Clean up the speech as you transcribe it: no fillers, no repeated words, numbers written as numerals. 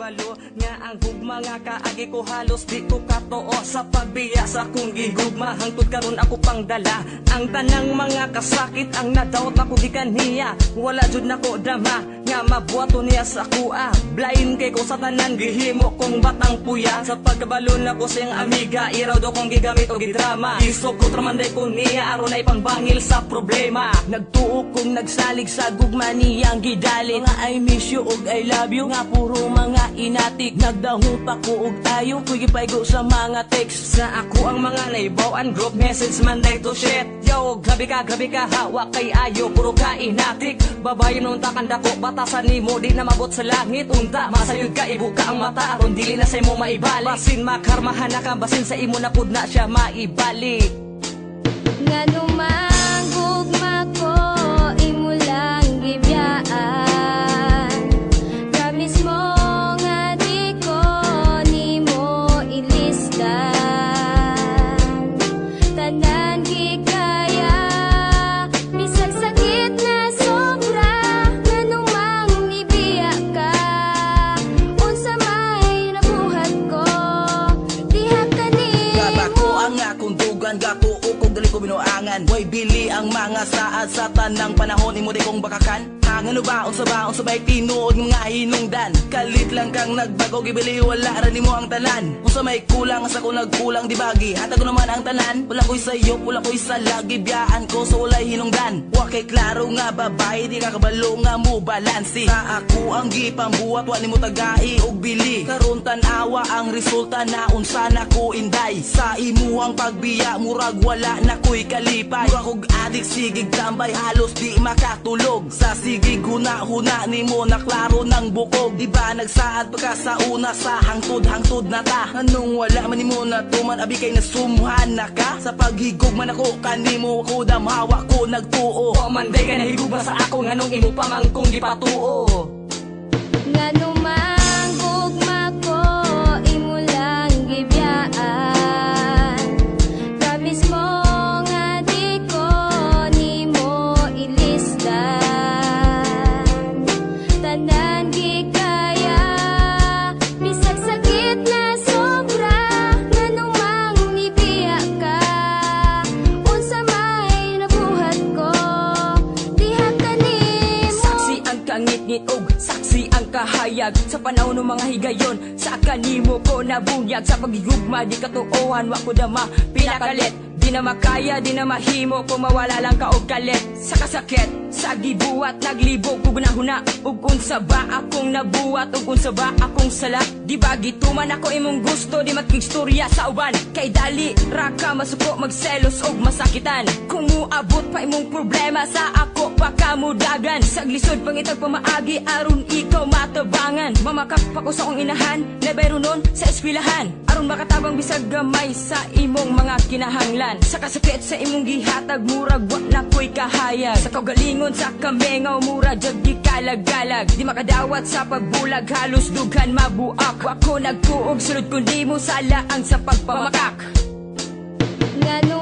kabalo nga ang gugma nga kaagi ko halos di ko katoo sa pagbiya sa kong gigugma hangtod karon ako pang dala ang tanang mga kasakit ang nadawat ako di kaniya wala jud nako dama nga mabuhato niya sa kuha blind kay ko sa tanan gihimo kong batang puya sa pagkabalo na ko siyang amiga iraw do kong gigamit o gidrama isok ko tramanday ko niya aron ay pangbangil sa problema nagtuo kong nagsalig sa gugma niyang gidali nga I miss you og I love you nga puro mga inatik nagdahong pa ko og tayo kuy gipaygo sa mga text sa ako ang mga naibawan group message man day to shit yo grabe ka hawa kay ayo puro ka inatik babayan unta kanda ko batasan nimo di na mabot sa langit unta masayod ka ibuka ang mata aron dili na sa imo maibalik basin makarmahan na ka basin sa imo na pud na siya maibalik ngano man gugma ko imo lang gibiyaan promise mo nga di ko nimo ilisdan tanan gikaya bisag sakit na sobra ngano mang ibiya ka unsa may nabuhat ko diha kanimo gabako ang akong dugan gako ukog dali ko binuangan way bili ang mga saad sa tanang panahon imo di kong bakakan hangano ba unsa bay tinuod ng mga hinungdan kalit lang kang nagbago gibili wala ra nimo ang tanan unsa may kulang sa ko nagkulang di bagi hatag ko naman ang tanan wala ko'y sayo wala ko'y sa lagi biyaan ko so walay hinungdan wa kay klaro nga babae di ka kabalo nga mo balansi sa ako ang gipambuhat wa nimo tagai og bili karon tan-awa ang resulta na unsa na ko inday sa imuhang pagbiya murag wala na ko'y kalipay murag og adik sigig tambay halos di makatulog sa sigig huna-huna nimo na klaro ng bukog di ba nagsaad pagka sa una sa hangtod na ta anong wala man nimo na tuman abi kay nasumuhan na ka sa paghigog man ako kanimo ako damhawa ko nagtuo o man day ka nahigugma sa ako nganong imo pa man kong gipatuo ngano man gugma ko imo lang gibiyaan promise mo nga di ko nimo ilisdan tanan gikaya bisag sakit na sobra nganong mang ibiya ka unsa may nabuhat ko diha kanimo saksi ang kangit-ngit og saksi ang kahayag sa panahon ng mga higayon sa kanimo ko nabunyag sa paghigugma di katuohan wa ko dama pinakalit di na makaya di na mahimo kung mawala lang ka og kalit sa kasakit sa gibuhat naglibog ug nahuna ug unsa ba akong nabuhat ug unsa ba akong sala di ba gituman ako imong gusto di makigstorya sa uban kay dali ra ka masuko magselos og masakitan kung muabot pa imong problema sa ako pa kamudagan saglisod pangitag pamaagi aron ikaw matabangan mamakak pa ko sa akong inahan na bayro nun sa eskwelahan aron makatabang bisag gamay sa imong mga kinahanglan sa kasakit sa imong gihatag murag wa na ko'y kahayag sa kaugalingon sa kamengaw mura jud gikalag-galag di makadawat sa pagbulag halos dughan mabuak wa ko nagtuog sulod kundi mo sala ang sa pagpamakak ngano